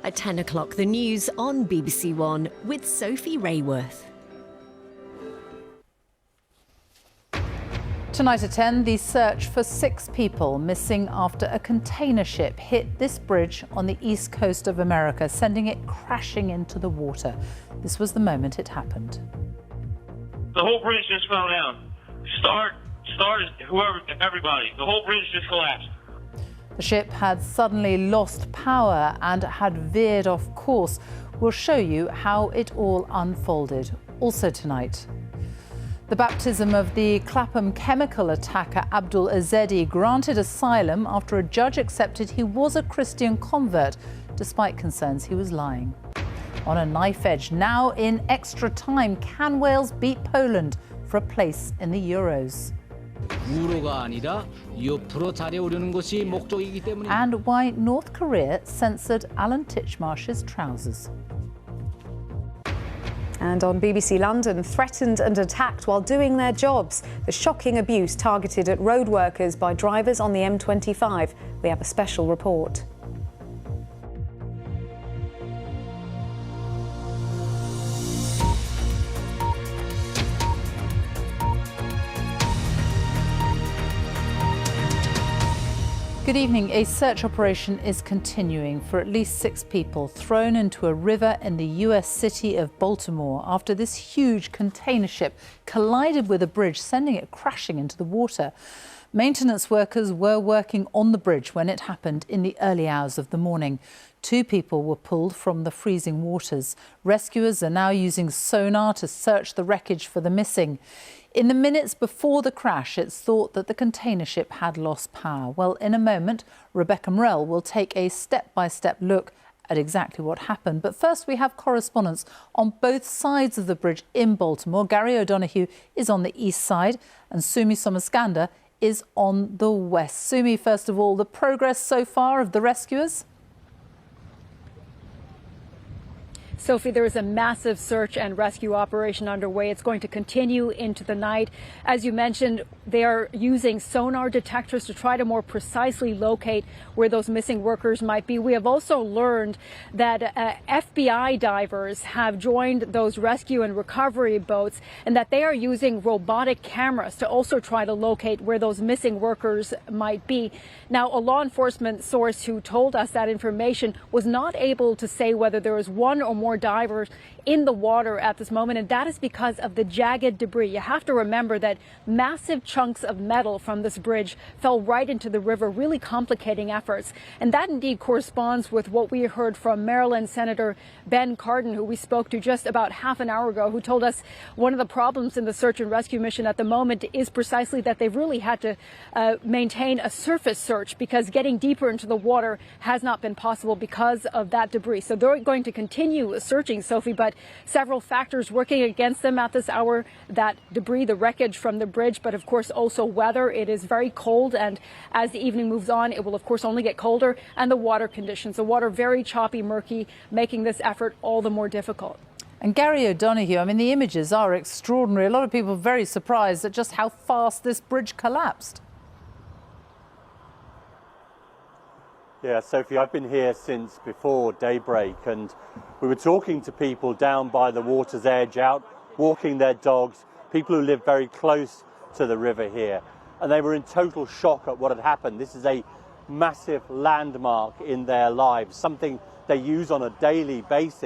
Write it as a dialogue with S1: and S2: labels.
S1: At 10 o'clock, the news on BBC One with Sophie Raworth.
S2: Tonight at 10, the search for 6 people missing after a container ship hit this bridge on the east coast of America, sending it crashing into the water. This was the moment it happened.
S3: The whole bridge just fell down. Start, whoever, everybody. The whole bridge just collapsed.
S2: The ship had suddenly lost power and had veered off course. We'll show you how it all unfolded. Also tonight, the baptism of the Clapham chemical attacker Abdul Azedi granted asylum after a judge accepted he was a Christian convert, despite concerns he was lying. On a knife edge, now in extra time, can Wales beat Poland for a place in the Euros? And why North Korea censored Alan Titchmarsh's trousers.
S4: And on BBC London, threatened and attacked while doing their jobs. The shocking abuse targeted at road workers by drivers on the M25. We have a special report.
S2: Good evening. A search operation is continuing for at least 6 people thrown into a river in the US city of Baltimore after this huge container ship collided with a bridge, sending it crashing into the water. Maintenance workers were working on the bridge when it happened in the early hours of the morning. 2 people were pulled from the freezing waters. Rescuers are now using sonar to search the wreckage for the missing. In the minutes before the crash, it's thought that the container ship had lost power. Well, in a moment, Rebecca Morell will take a step-by-step look at exactly what happened. But first, we have correspondents on both sides of the bridge in Baltimore. Gary O'Donoghue is on the east side and Sumi Somaskanda is on the west. Sumi, first of all, the progress so far of the rescuers?
S5: Sophie, there is a massive search and rescue operation underway. It's going to continue into the night. As you mentioned, they are using sonar detectors to try to more precisely locate where those missing workers might be. We have also learned that FBI divers have joined those rescue and recovery boats and that they are using robotic cameras to also try to locate where those missing workers might be. Now, a law enforcement source who told us that information was not able to say whether there was one or more divers in the water at this moment, and that is because of the jagged debris. You have to remember that massive chunks of metal from this bridge fell right into the river, really complicating efforts. And that indeed corresponds with what we heard from Maryland Senator Ben Cardin, who we spoke to just about half an hour ago, who told us one of the problems in the search and rescue mission at the moment is precisely that they've really had to maintain a surface search because getting deeper into the water has not been possible because of that debris. So they're going to continue searching, Sophie, but several factors working against them at this hour. That debris, the wreckage from the bridge, but of course also weather. It is very cold, and as the evening moves on, it will of course only get colder, and the water conditions. The water very choppy, murky, making this effort all the more difficult.
S2: And Gary O'Donoghue, I mean, the images are extraordinary. A lot of people are very surprised at just how fast this bridge collapsed.
S6: Yeah, Sophie, I've been here since before daybreak, and we were talking to people down by the water's edge, out walking their dogs, people who live very close to the river here, and they were in total shock at what had happened. This is a massive landmark in their lives, something they use on a daily basis.